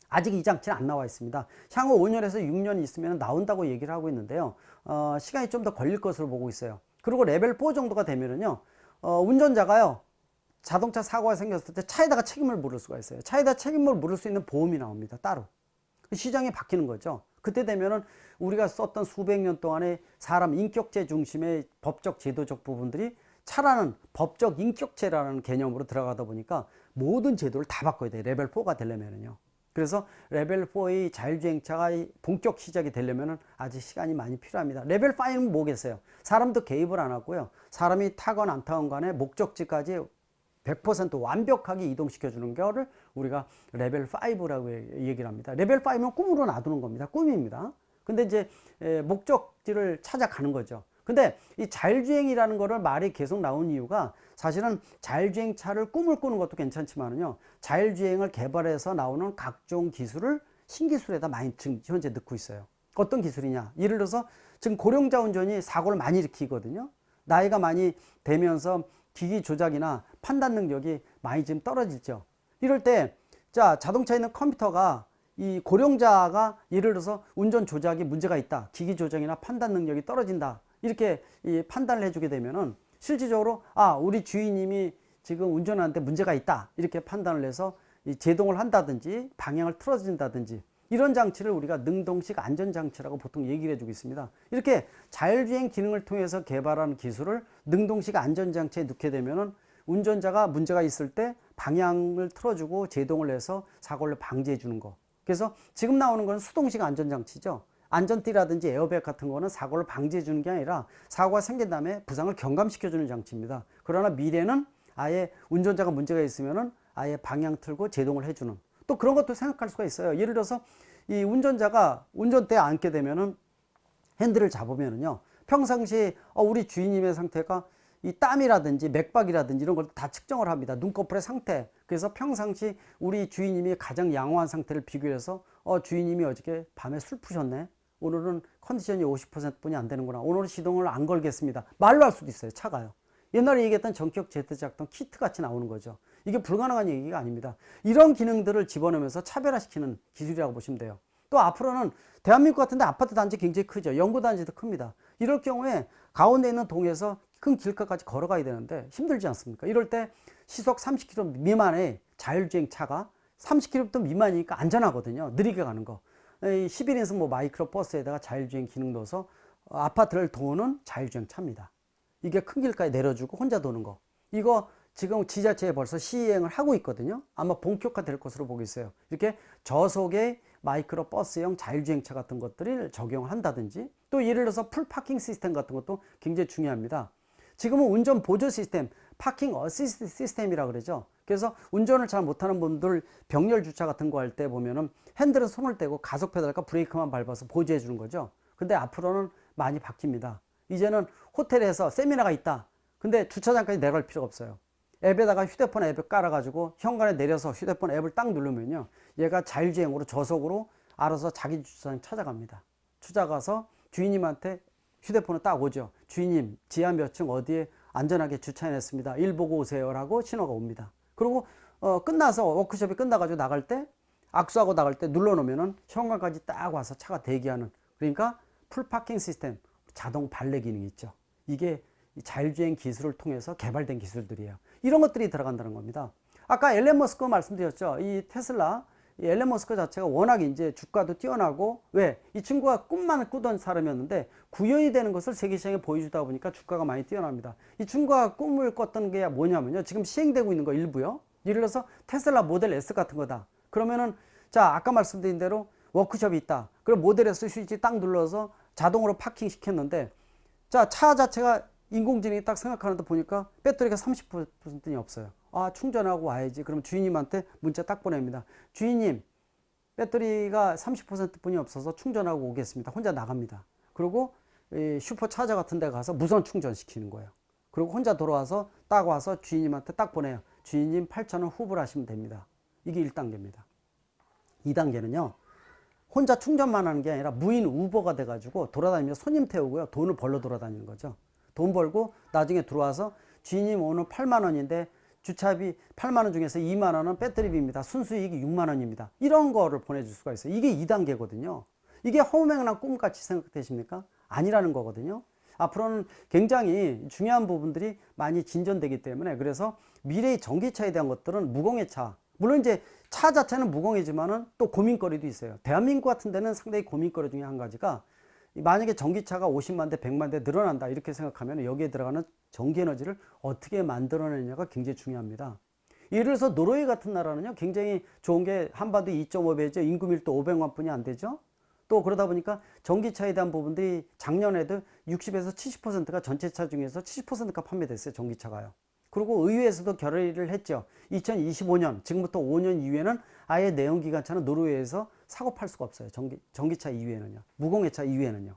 아직 이 장치는 안 나와 있습니다. 향후 5년에서 6년 있으면 나온다고 얘기를 하고 있는데요. 시간이 좀 더 걸릴 것으로 보고 있어요. 그리고 레벨 4 정도가 되면은요, 운전자가요, 자동차 사고가 생겼을 때 차에다가 책임을 물을 수가 있어요. 차에다 책임을 물을 수 있는 보험이 나옵니다. 따로. 시장이 바뀌는 거죠. 그때 되면은 우리가 썼던 수백 년 동안의 사람 인격체 중심의 법적 제도적 부분들이 차라는 법적 인격체라는 개념으로 들어가다 보니까 모든 제도를 다 바꿔야 돼요. 레벨 4가 되려면은요. 그래서 레벨 4의 자율주행차가 본격 시작이 되려면 아직 시간이 많이 필요합니다. 레벨 5는 뭐겠어요? 사람도 개입을 안 하고요. 사람이 타건 안 타건 간에 목적지까지 100% 완벽하게 이동시켜주는 거를 우리가 레벨 5라고 얘기를 합니다. 레벨 5는 꿈으로 놔두는 겁니다. 꿈입니다. 근데 이제 목적지를 찾아가는 거죠. 근데 이 자율주행이라는 거를 말이 계속 나온 이유가 사실은 자율주행 차를 꿈을 꾸는 것도 괜찮지만요. 자율주행을 개발해서 나오는 각종 기술을 신기술에다 많이 지금 현재 넣고 있어요. 어떤 기술이냐? 예를 들어서 지금 고령자 운전이 사고를 많이 일으키거든요. 나이가 많이 되면서 기기 조작이나 판단 능력이 많이 지금 떨어지죠. 이럴 때, 자, 자동차에 있는 컴퓨터가 이 고령자가 예를 들어서 운전 조작이 문제가 있다. 기기 조작이나 판단 능력이 떨어진다. 이렇게 이 판단을 해주게 되면은 실질적으로 우리 주인님이 지금 운전하는데 문제가 있다. 이렇게 판단을 해서 이 제동을 한다든지 방향을 틀어진다든지 이런 장치를 우리가 능동식 안전장치라고 보통 얘기를 해주고 있습니다. 이렇게 자율주행 기능을 통해서 개발한 기술을 능동식 안전장치에 넣게 되면은 운전자가 문제가 있을 때 방향을 틀어주고 제동을 해서 사고를 방지해 주는 거. 그래서 지금 나오는 건 수동식 안전장치죠. 안전띠라든지 에어백 같은 거는 사고를 방지해 주는 게 아니라 사고가 생긴 다음에 부상을 경감시켜 주는 장치입니다. 그러나 미래는 아예 운전자가 문제가 있으면은 아예 방향 틀고 제동을 해주는, 또 그런 것도 생각할 수가 있어요. 예를 들어서 이 운전자가 운전대에 앉게 되면은 핸들을 잡으면은요, 평상시 우리 주인님의 상태가 이 땀이라든지 맥박이라든지 이런 걸 다 측정을 합니다. 눈꺼풀의 상태. 그래서 평상시 우리 주인님이 가장 양호한 상태를 비교해서 주인님이 어저께 밤에 술 푸셨네. 오늘은 컨디션이 50%뿐이 안 되는구나. 오늘은 시동을 안 걸겠습니다. 말로 할 수도 있어요. 차가요. 옛날에 얘기했던 전격 제트작동 키트 같이 나오는 거죠. 이게 불가능한 얘기가 아닙니다. 이런 기능들을 집어넣으면서 차별화시키는 기술이라고 보시면 돼요. 또 앞으로는 대한민국 같은데 아파트 단지 굉장히 크죠. 연구 단지도 큽니다. 이럴 경우에 가운데 있는 동에서 큰 길가까지 걸어가야 되는데 힘들지 않습니까? 이럴 때 시속 30km 미만의 자율주행 차가 30km 미만이니까 안전하거든요. 느리게 가는 거. 11인승 뭐 마이크로 버스에다가 자율주행 기능 넣어서 아파트를 도는 자율주행 차입니다. 이게 큰 길까지 내려주고 혼자 도는 거. 이거 지금 지자체에 벌써 시행을 하고 있거든요. 아마 본격화 될 것으로 보고 있어요. 이렇게 저속의 마이크로 버스형 자율주행차 같은 것들을 적용한다든지, 또 예를 들어서 풀파킹 시스템 같은 것도 굉장히 중요합니다. 지금은 운전 보조 시스템, 파킹 어시스트 시스템이라 그러죠. 그래서 운전을 잘 못하는 분들 병렬 주차 같은 거 할 때 보면은 핸들에 손을 떼고 가속 페달과 브레이크만 밟아서 보조해 주는 거죠. 근데 앞으로는 많이 바뀝니다. 이제는 호텔에서 세미나가 있다. 근데 주차장까지 내려갈 필요가 없어요. 앱에다가 휴대폰 앱을 깔아가지고 현관에 내려서 휴대폰 앱을 딱 누르면요, 얘가 자율주행으로 저속으로 알아서 자기 주차장 찾아갑니다. 찾아가서 주인님한테 휴대폰을 딱 오죠. 주인님, 지하 몇 층 어디에 안전하게 주차해냈습니다. 일 보고 오세요 라고 신호가 옵니다. 그리고 끝나서 워크숍이 끝나가지고 나갈 때, 악수하고 나갈 때 눌러놓으면은 현관까지 딱 와서 차가 대기하는, 그러니까 풀파킹 시스템, 자동 발레 기능이 있죠. 이게 자율주행 기술을 통해서 개발된 기술들이에요. 이런 것들이 들어간다는 겁니다. 아까 앨런 머스크 말씀드렸죠. 이 테슬라, 이 앨런 머스크 자체가 워낙 이제 주가도 뛰어나고, 왜? 이 친구가 꿈만 꾸던 사람이었는데 구현이 되는 것을 세계 시장에 보여주다 보니까 주가가 많이 뛰어납니다. 이 친구가 꿈을 꿨던 게 뭐냐면요, 지금 시행되고 있는 거 일부요. 예를 들어서 테슬라 모델 S 같은 거다. 그러면은, 자, 아까 말씀드린 대로 워크숍이 있다. 그럼 모델 S 스위치 딱 눌러서 자동으로 파킹 시켰는데, 자, 차 자체가 인공지능이 딱 생각하는데 보니까 배터리가 30%는 없어요. 아, 충전하고 와야지. 그럼 주인님한테 문자 딱 보냅니다. 주인님, 배터리가 30%뿐이 없어서 충전하고 오겠습니다. 혼자 나갑니다. 그리고 슈퍼차저 같은 데 가서 무선 충전시키는 거예요. 그리고 혼자 돌아와서 딱 와서 주인님한테 딱 보내요. 주인님 8,000원 후불 하시면 됩니다. 이게 1단계입니다. 2단계는요, 혼자 충전만 하는 게 아니라 무인 우버가 돼가지고 돌아다니면서 손님 태우고요, 돈을 벌러 돌아다니는 거죠. 돈 벌고 나중에 들어와서 주인님 오늘 8만 원인데 주차비 8만 원 중에서 2만 원은 배터리비입니다. 순수이익이 6만 원입니다. 이런 거를 보내줄 수가 있어요. 이게 2단계거든요. 이게 허무맹랑한 꿈같이 생각되십니까? 아니라는 거거든요. 앞으로는 굉장히 중요한 부분들이 많이 진전되기 때문에, 그래서 미래의 전기차에 대한 것들은 무공해 차, 물론 이제 차 자체는 무공해지만은 또 고민거리도 있어요. 대한민국 같은 데는 상당히 고민거리 중에 한 가지가, 만약에 전기차가 50만 대, 100만 대 늘어난다 이렇게 생각하면 여기에 들어가는 전기에너지를 어떻게 만들어내냐가 굉장히 중요합니다. 예를 들어서 노르웨이 같은 나라는요, 굉장히 좋은 게 한반도 2.5배죠. 인구 밀도 500만 분이 안 되죠. 또 그러다 보니까 전기차에 대한 부분들이 작년에도 60에서 70%가 전체차 중에서 70%가 판매됐어요. 전기차가요. 그리고 의회에서도 결의를 했죠. 2025년, 지금부터 5년 이후에는 아예 내연기관차는 노르웨이에서 사고 팔 수가 없어요. 전기차 이후에는요. 무공해차 이후에는요.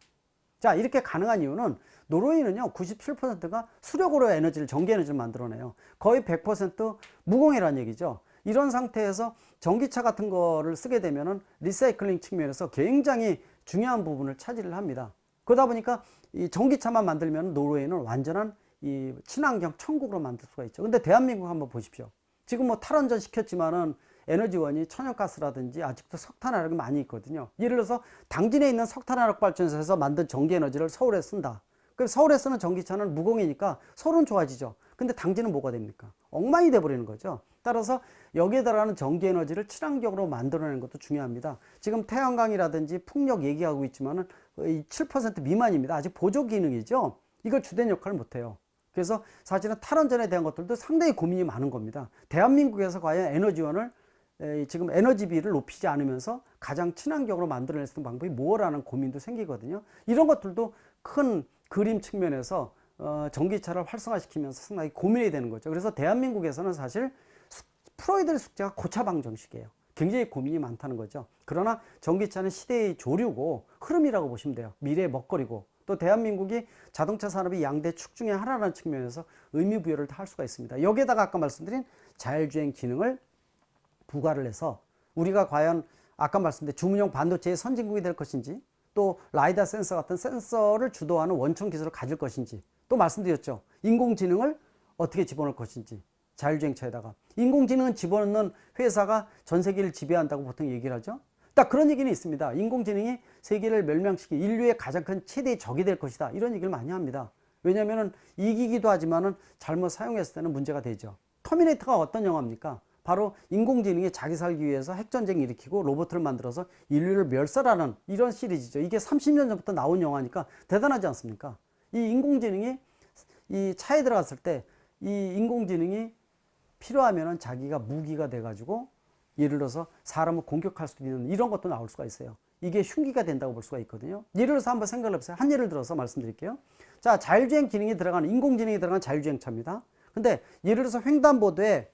자, 이렇게 가능한 이유는 노르웨이는요, 97%가 수력으로 에너지를, 전기 에너지를 만들어내요. 거의 100% 무공해란 얘기죠. 이런 상태에서 전기차 같은 거를 쓰게 되면은 리사이클링 측면에서 굉장히 중요한 부분을 차지를 합니다. 그러다 보니까 이 전기차만 만들면 노르웨이는 완전한 이 친환경 천국으로 만들 수가 있죠. 근데 대한민국 한번 보십시오. 지금 뭐 탈원전 시켰지만은 에너지원이 천연가스라든지 아직도 석탄화력이 많이 있거든요. 예를 들어서 당진에 있는 석탄화력 발전소에서 만든 전기 에너지를 서울에 쓴다. 그럼 서울에 쓰는 전기차는 무공이니까 서울은 좋아지죠. 근데 당진은 뭐가 됩니까? 엉망이 돼버리는 거죠. 따라서 여기에 들어가는 전기 에너지를 친환경으로 만들어내는 것도 중요합니다. 지금 태양광이라든지 풍력 얘기하고 있지만은 7% 미만입니다. 아직 보조 기능이죠. 이걸 주된 역할을 못해요. 그래서 사실은 탈원전에 대한 것들도 상당히 고민이 많은 겁니다. 대한민국에서 과연 에너지원을, 지금 에너지비를 높이지 않으면서 가장 친환경으로 만들어낼 수 있는 방법이 뭐라는 고민도 생기거든요. 이런 것들도 큰 그림 측면에서 전기차를 활성화시키면서 상당히 고민이 되는 거죠. 그래서 대한민국에서는 사실 풀어야 될 숙제가 고차 방정식이에요. 굉장히 고민이 많다는 거죠. 그러나 전기차는 시대의 조류고 흐름이라고 보시면 돼요. 미래의 먹거리고, 또 대한민국이 자동차 산업의 양대 축 중에 하나라는 측면에서 의미 부여를 할 수가 있습니다. 여기에다가 아까 말씀드린 자율주행 기능을 부과를 해서 우리가 과연 아까 말씀드린 주문용 반도체의 선진국이 될 것인지, 또 라이다 센서 같은 센서를 주도하는 원천 기술을 가질 것인지, 또 말씀드렸죠. 인공지능을 어떻게 집어넣을 것인지, 자율주행차에다가. 인공지능은 집어넣는 회사가 전 세계를 지배한다고 보통 얘기를 하죠. 딱 그런 얘기는 있습니다. 인공지능이 세계를 멸망시키, 인류의 가장 큰 최대의 적이 될 것이다. 이런 얘기를 많이 합니다. 왜냐하면 이기기도 하지만은 잘못 사용했을 때는 문제가 되죠. 터미네이터가 어떤 영화입니까? 바로 인공지능이 자기 살기 위해서 핵전쟁 일으키고 로봇을 만들어서 인류를 멸살하는 이런 시리즈죠. 이게 30년 전부터 나온 영화니까 대단하지 않습니까? 이 인공지능이 이 차에 들어갔을 때 이 인공지능이 필요하면은 자기가 무기가 돼가지고 예를 들어서 사람을 공격할 수도 있는 이런 것도 나올 수가 있어요. 이게 흉기가 된다고 볼 수가 있거든요. 예를 들어서 한번 생각을 해보세요. 한 예를 들어서 말씀드릴게요. 자, 자율주행 기능이 들어가는, 인공지능이 들어간 자율주행차입니다. 근데 예를 들어서 횡단보도에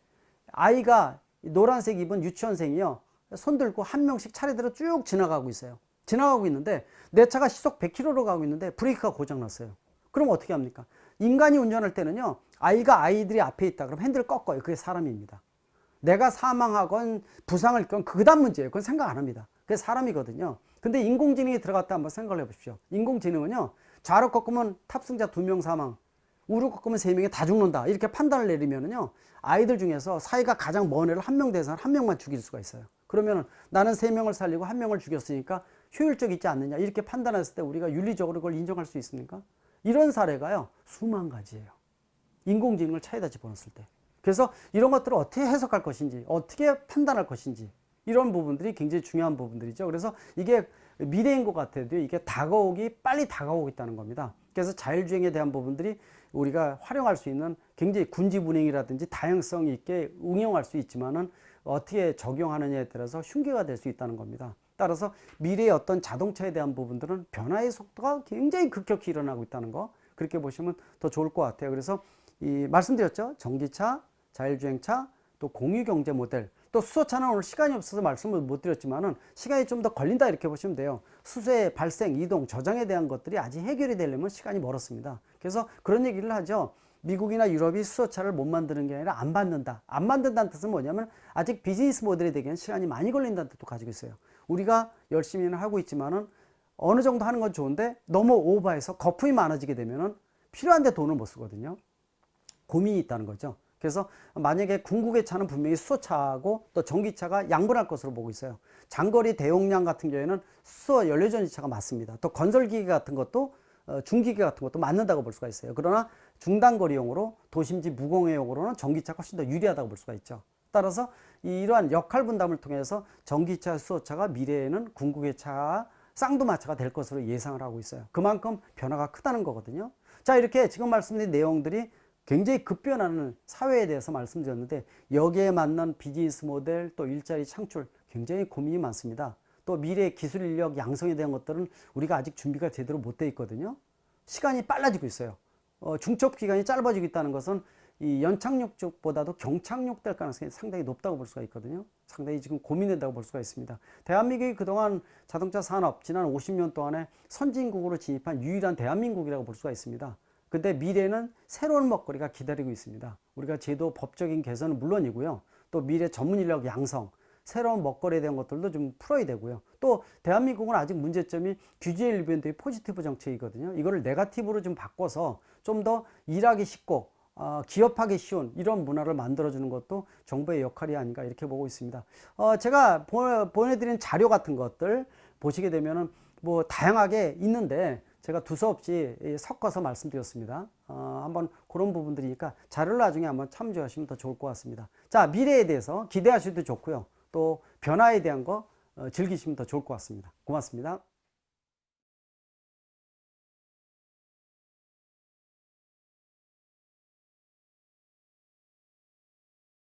아이가 노란색 입은 유치원생이요. 손 들고 한 명씩 차례대로 쭉 지나가고 있어요. 지나가고 있는데 내 차가 시속 100km로 가고 있는데 브레이크가 고장났어요. 그럼 어떻게 합니까? 인간이 운전할 때는요. 아이들이 앞에 있다. 그럼 핸들을 꺾어요. 그게 사람입니다. 내가 사망하건 부상을 입건 그 다음 문제예요. 그건 생각 안 합니다. 그게 사람이거든요. 근데 인공지능이 들어갔다 한번 생각을 해보십시오. 인공지능은요. 좌로 꺾으면 탑승자 2명 사망, 우로 꺾으면 3명이 다 죽는다. 이렇게 판단을 내리면은요. 아이들 중에서 사이가 가장 먼 애를 한 명 대상 한 명만 죽일 수가 있어요. 그러면은 나는 3명을 살리고 1명을 죽였으니까 효율적 있지 않느냐. 이렇게 판단했을 때 우리가 윤리적으로 그걸 인정할 수 있습니까? 이런 사례가요. 수만 가지예요. 인공지능을 차에다 집어넣었을 때. 그래서 이런 것들을 어떻게 해석할 것인지, 어떻게 판단할 것인지, 이런 부분들이 굉장히 중요한 부분들이죠. 그래서 이게 미래인 것 같아도 이게 빨리 다가오고 있다는 겁니다. 그래서 자율주행에 대한 부분들이 우리가 활용할 수 있는 굉장히 군지분행이라든지 다양성 있게 응용할 수 있지만은 어떻게 적용하느냐에 따라서 흉기가 될 수 있다는 겁니다. 따라서 미래의 어떤 자동차에 대한 부분들은 변화의 속도가 굉장히 급격히 일어나고 있다는 거, 그렇게 보시면 더 좋을 것 같아요. 그래서 말씀드렸죠. 전기차, 자율주행차, 또 공유경제 모델, 또 수소차는 오늘 시간이 없어서 말씀을 못 드렸지만은 시간이 좀 더 걸린다 이렇게 보시면 돼요. 수소의 발생, 이동, 저장에 대한 것들이 아직 해결이 되려면 시간이 멀었습니다. 그래서 그런 얘기를 하죠. 미국이나 유럽이 수소차를 못 만드는 게 아니라 안 만든다. 안 만든다는 뜻은 뭐냐면 아직 비즈니스 모델이 되기에는 시간이 많이 걸린다는 뜻도 가지고 있어요. 우리가 열심히는 하고 있지만은 어느 정도 하는 건 좋은데 너무 오버해서 거품이 많아지게 되면은 필요한데 돈을 못 쓰거든요. 고민이 있다는 거죠. 그래서 만약에 궁극의 차는 분명히 수소차하고 또 전기차가 양분할 것으로 보고 있어요. 장거리 대용량 같은 경우에는 수소 연료전지차가 맞습니다. 또 건설기계 같은 것도 중기계 같은 것도 맞는다고 볼 수가 있어요. 그러나 중단거리용으로 도심지 무공해용으로는 전기차가 훨씬 더 유리하다고 볼 수가 있죠. 따라서 이러한 역할 분담을 통해서 전기차, 수소차가 미래에는 궁극의 차, 쌍두마차가 될 것으로 예상을 하고 있어요. 그만큼 변화가 크다는 거거든요. 자, 이렇게 지금 말씀드린 내용들이 굉장히 급변하는 사회에 대해서 말씀드렸는데 여기에 맞는 비즈니스 모델 또 일자리 창출 굉장히 고민이 많습니다. 또 미래 기술 인력 양성에 대한 것들은 우리가 아직 준비가 제대로 못 돼 있거든요. 시간이 빨라지고 있어요. 중첩 기간이 짧아지고 있다는 것은 이 연착륙 쪽보다도 경착륙 될 가능성이 상당히 높다고 볼 수가 있거든요. 상당히 지금 고민된다고 볼 수가 있습니다. 대한민국이 그동안 자동차 산업 지난 50년 동안에 선진국으로 진입한 유일한 대한민국이라고 볼 수가 있습니다. 근데 미래는 새로운 먹거리가 기다리고 있습니다. 우리가 제도 법적인 개선은 물론이고요. 또 미래 전문 인력 양성, 새로운 먹거리에 대한 것들도 좀 풀어야 되고요. 또 대한민국은 아직 문제점이 규제 일변도의 포지티브 정책이거든요. 이거를 네거티브로 좀 바꿔서 좀 더 일하기 쉽고 기업하기 쉬운 이런 문화를 만들어주는 것도 정부의 역할이 아닌가 이렇게 보고 있습니다. 제가 보내드린 자료 같은 것들 보시게 되면은 뭐 다양하게 있는데 제가 두서없이 섞어서 말씀드렸습니다. 한번 그런 부분들이니까 자료를 나중에 한번 참조하시면 더 좋을 것 같습니다. 자, 미래에 대해서 기대하셔도 좋고요. 또 변화에 대한 거 즐기시면 더 좋을 것 같습니다. 고맙습니다.